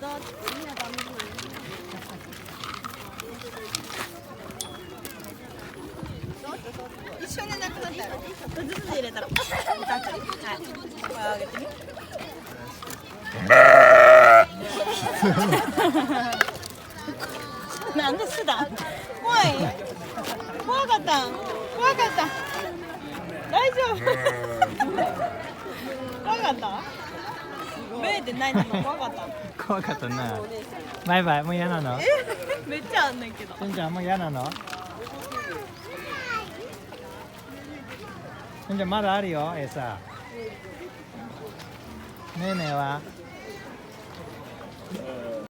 一緒になくなったらちょっとずつ入れたらはい、これあげてみなんでしてた怖い怖かった大丈夫怖かった目で泣いたの怖かった怖かったな。バイバイ、もう嫌なの？めっちゃあんねんけどしんちゃんもう嫌なの？しんちゃんまだあるよ、餌。ねえねえは？